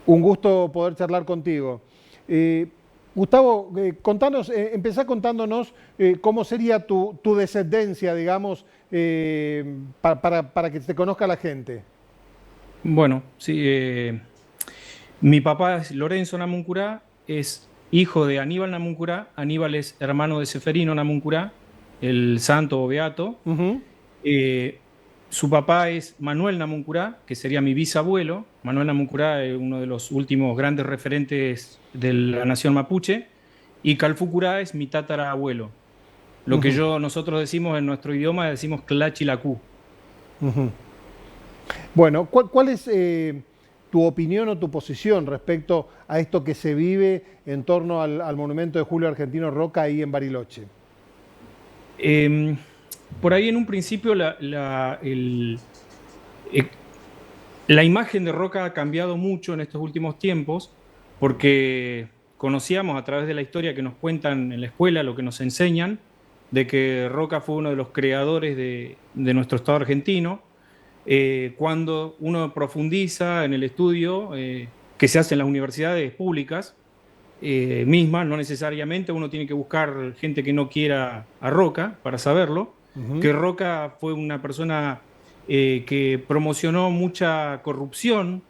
Un gusto poder charlar contigo. Gustavo, empezá contándonos cómo sería tu descendencia, digamos, para que te conozca la gente. Bueno, sí, mi papá es Lorenzo Namuncurá, es hijo de Aníbal Namuncurá. Aníbal es hermano de Seferino Namuncurá, el santo o beato. Ujú. Eh, Su papá es Manuel Namuncurá, que sería mi bisabuelo. Manuel Namuncurá es uno de los últimos grandes referentes de la nación mapuche. Y Calfucurá es mi tatarabuelo. Lo que Ujú. nosotros decimos en nuestro idioma, decimos Tlachilacú. Ujú. Bueno, ¿cuál es tu opinión o tu posición respecto a esto que se vive en torno al monumento de Julio Argentino Roca ahí en Bariloche? Eh, por ahí en un principio eh, la imagen de Roca ha cambiado mucho en estos últimos tiempos porque conocíamos a través de la historia que nos cuentan en la escuela, lo que nos enseñan, de que Roca fue uno de los creadores de nuestro Estado argentino. Cuando uno profundiza en el estudio que se hace en las universidades públicas mismas, no necesariamente uno tiene que buscar gente que no quiera a Roca para saberlo, Ujú. que Roca fue una persona que promocionó mucha corrupción,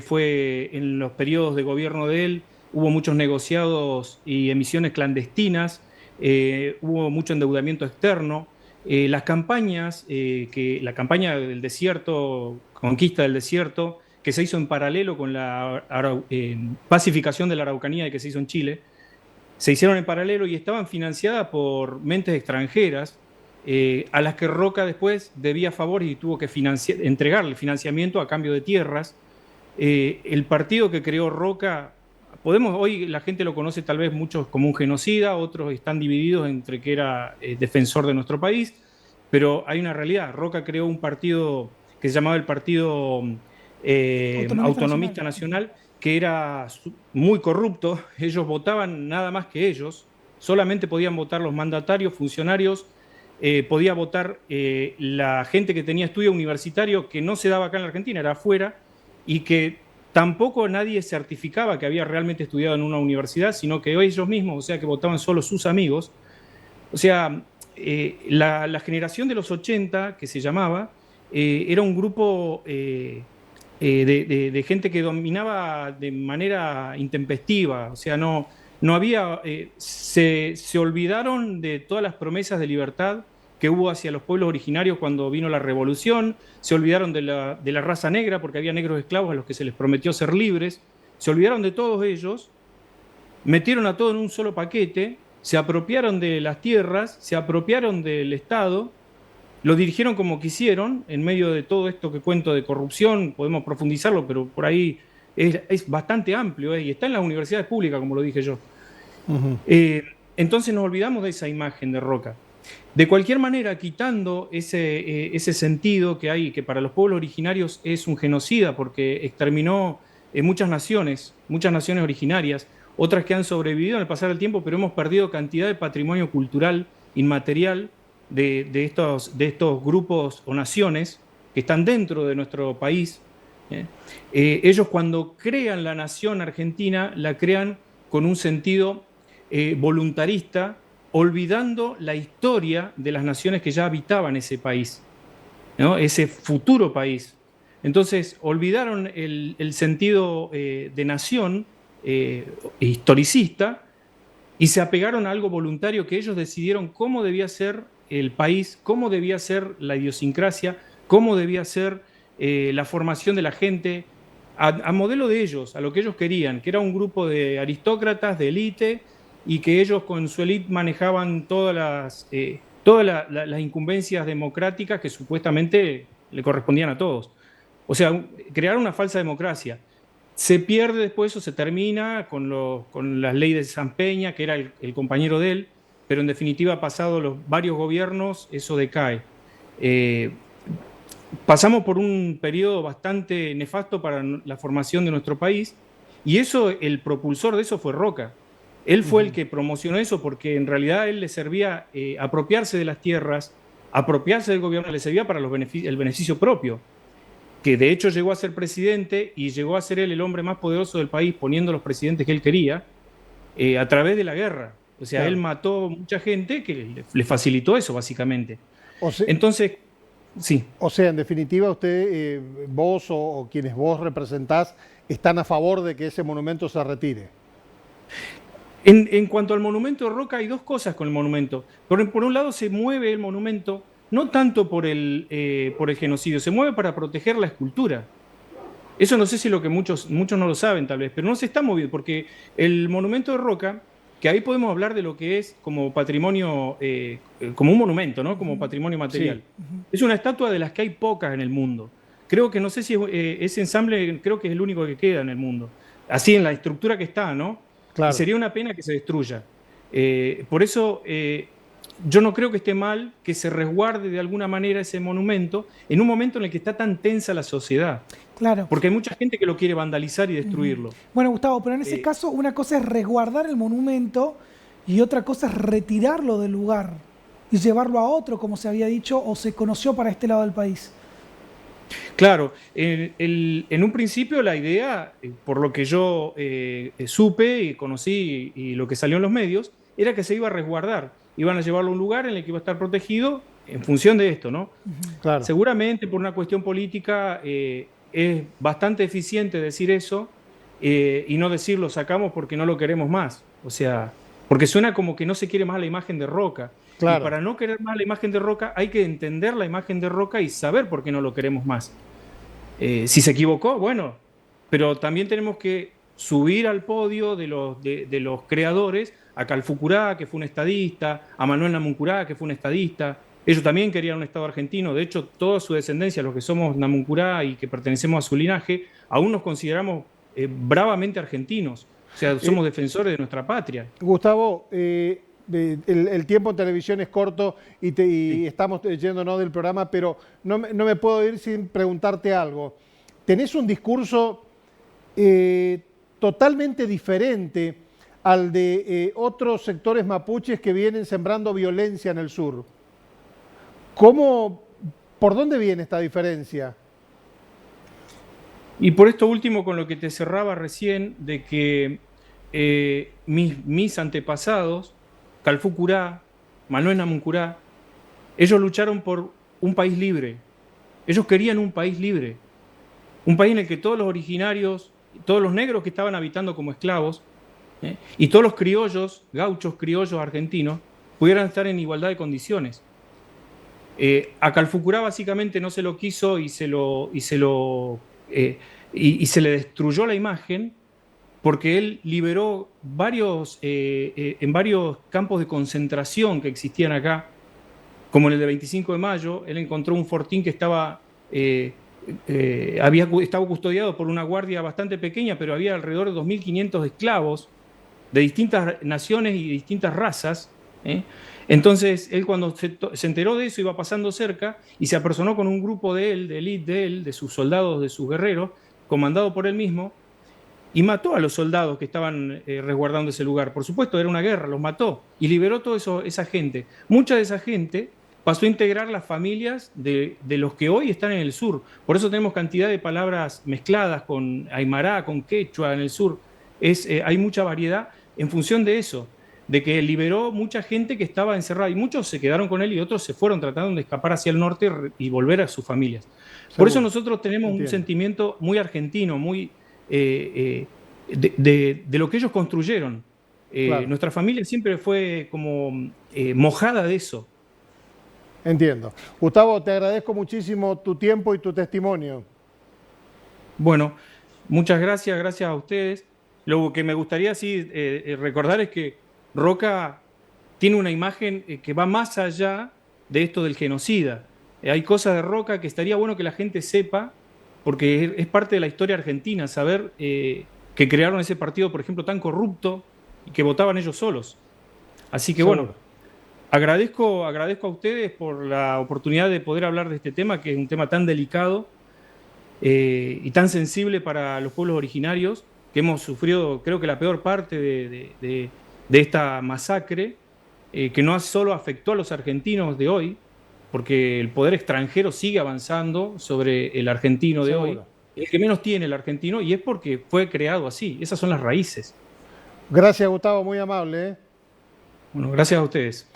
fue en los periodos de gobierno de él, hubo muchos negociados y emisiones clandestinas, hubo mucho endeudamiento externo. Las campañas, la campaña del desierto, conquista del desierto, que se hizo en paralelo con la pacificación de la Araucanía que se hizo en Chile, se hicieron en paralelo y estaban financiadas por mentes extranjeras a las que Roca después debía favores y tuvo que entregarle financiamiento a cambio de tierras. El partido que creó Roca, hoy la gente lo conoce tal vez muchos como un genocida, otros están divididos entre que era defensor de nuestro país, pero hay una realidad. Roca creó un partido que se llamaba el Partido Autonomista Nacional. Autonomista Nacional, que era muy corrupto. Ellos votaban nada más que ellos, solamente podían votar los mandatarios, funcionarios, podía votar la gente que tenía estudio universitario, que no se daba acá en la Argentina, era afuera, y que tampoco nadie certificaba que había realmente estudiado en una universidad, sino que ellos mismos, o sea, que votaban solo sus amigos. O sea, la generación de los 80 que se llamaba, era un grupo de gente que dominaba de manera intempestiva, o sea, no había, se olvidaron de todas las promesas de libertad que hubo hacia los pueblos originarios cuando vino la revolución, se olvidaron de la raza negra porque había negros esclavos a los que se les prometió ser libres, se olvidaron de todos ellos, metieron a todo en un solo paquete, se apropiaron de las tierras, se apropiaron del Estado, lo dirigieron como quisieron, en medio de todo esto que cuento de corrupción, podemos profundizarlo, pero por ahí es bastante amplio, y está en las universidades públicas, como lo dije yo. Ujú. Eh, entonces nos olvidamos de esa imagen de Roca. De cualquier manera, quitando ese sentido que hay, que para los pueblos originarios es un genocida, porque exterminó muchas naciones originarias, otras que han sobrevivido en el pasar del tiempo, pero hemos perdido cantidad de patrimonio cultural inmaterial de estos grupos o naciones que están dentro de nuestro país. ¿eh? Ellos cuando crean la nación argentina, la crean con un sentido voluntarista, olvidando la historia de las naciones que ya habitaban ese país, ¿no? Ese futuro país. Entonces, olvidaron el sentido de nación historicista y se apegaron a algo voluntario que ellos decidieron cómo debía ser el país, cómo debía ser la idiosincrasia, cómo debía ser la formación de la gente, a modelo de ellos, a lo que ellos querían, que era un grupo de aristócratas, de élite, y que ellos con su élite manejaban las incumbencias democráticas que supuestamente le correspondían a todos. O sea, crear una falsa democracia. Se pierde después, eso se termina con las leyes de San Peña, que era el compañero de él, pero en definitiva, pasado los varios gobiernos, eso decae. Eh, Pasamos por un periodo bastante nefasto para la formación de nuestro país, y eso, el propulsor de eso fue Roca. Él fue el que promocionó eso porque en realidad a él le servía apropiarse de las tierras, apropiarse del gobierno, le servía para el beneficio propio. que de hecho llegó a ser presidente y llegó a ser él el hombre más poderoso del país, poniendo los presidentes que él quería, a través de la guerra. O sea, Claro. él mató mucha gente que le facilitó eso, básicamente. O se- Entonces, sí. O sea, en definitiva, usted, vos o quienes vos representás, están a favor de que ese monumento se retire. En cuanto al monumento de Roca, hay dos cosas con el monumento. Por un lado, se mueve el monumento, no tanto por el genocidio, se mueve para proteger la escultura. Eso no sé si lo que muchos no lo saben tal vez, pero no se está moviendo, porque el monumento de Roca, que ahí podemos hablar de lo que es como patrimonio, como un monumento, ¿no? Como patrimonio material. Sí. Es una estatua de las que hay pocas en el mundo. Creo que no sé si ese ensamble, creo que es el único que queda en el mundo. Así en la estructura que está, ¿no? Claro. Y sería una pena que se destruya. Por eso yo no creo que esté mal que se resguarde de alguna manera ese monumento en un momento en el que está tan tensa la sociedad. Claro. Porque hay mucha gente que lo quiere vandalizar y destruirlo. Bueno, Gustavo, pero en ese caso una cosa es resguardar el monumento y otra cosa es retirarlo del lugar y llevarlo a otro, como se había dicho o se conoció para este lado del país. Claro, en un principio la idea, por lo que yo supe y conocí y lo que salió en los medios, era que se iba a resguardar. Iban a llevarlo a un lugar en el que iba a estar protegido en función de esto, ¿no? Claro. Seguramente por una cuestión política es bastante eficiente decir eso y no decir lo sacamos porque no lo queremos más. O sea, porque suena como que no se quiere más la imagen de Roca. Claro. Y para no querer más la imagen de Roca hay que entender la imagen de Roca y saber por qué no lo queremos más. Si se equivocó, bueno, pero también tenemos que subir al podio de los creadores a Calfucurá, que fue un estadista, a Manuel Namuncurá, que fue un estadista. Ellos también querían un Estado argentino. De hecho, toda su descendencia, los que somos Namuncurá y que pertenecemos a su linaje, aún nos consideramos bravamente argentinos. O sea, somos defensores de nuestra patria. Gustavo, el tiempo en televisión es corto y Sí. estamos yéndonos del programa, pero no me puedo ir sin preguntarte algo. Tenés un discurso totalmente diferente al de otros sectores mapuches que vienen sembrando violencia en el sur. ¿Por dónde viene esta diferencia? Y por esto último, con lo que te cerraba recién, de que mis antepasados, Calfucurá, Manuel Namuncurá, ellos lucharon por un país libre. Ellos querían un país libre. Un país en el que todos los originarios, todos los negros que estaban habitando como esclavos, y todos los criollos, gauchos criollos argentinos, pudieran estar en igualdad de condiciones. A Calfucurá básicamente no se lo quiso y se le destruyó la imagen porque él liberó en varios campos de concentración que existían acá, como en el de 25 de mayo, él encontró un fortín que estaba custodiado por una guardia bastante pequeña, pero había alrededor de 2.500 esclavos de distintas naciones y distintas razas. Entonces, él cuando se enteró de eso, iba pasando cerca y se apersonó con un grupo de él, de élite de él, de sus soldados, de sus guerreros, comandado por él mismo, y mató a los soldados que estaban resguardando ese lugar. Por supuesto, era una guerra, los mató y liberó toda esa gente. Mucha de esa gente pasó a integrar las familias de los que hoy están en el sur. Por eso tenemos cantidad de palabras mezcladas con aymara, con quechua en el sur. Hay mucha variedad en función de eso, de que liberó mucha gente que estaba encerrada y muchos se quedaron con él y otros se fueron tratando de escapar hacia el norte y volver a sus familias. Por eso nosotros tenemos un sentimiento muy argentino, muy de lo que ellos construyeron. Claro. Nuestra familia siempre fue como mojada de eso. Entiendo. Gustavo, te agradezco muchísimo tu tiempo y tu testimonio. Bueno, muchas gracias, gracias a ustedes. Lo que me gustaría recordar es que Roca tiene una imagen que va más allá de esto del genocida. Hay cosas de Roca que estaría bueno que la gente sepa, porque es parte de la historia argentina, saber que crearon ese partido, por ejemplo, tan corrupto y que votaban ellos solos. Así que Seguro. bueno, agradezco a ustedes por la oportunidad de poder hablar de este tema, que es un tema tan delicado y tan sensible para los pueblos originarios, que hemos sufrido, creo que la peor parte de esta masacre, que no solo afectó a los argentinos de hoy, porque el poder extranjero sigue avanzando sobre el argentino de hoy, el que menos tiene el argentino, y es porque fue creado así. Esas son las raíces. Gracias, Gustavo, muy amable, ¿eh? Bueno, gracias a ustedes.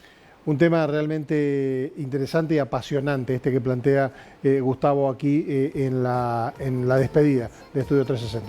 Un tema realmente interesante y apasionante este que plantea Gustavo aquí en la despedida de Estudio 360.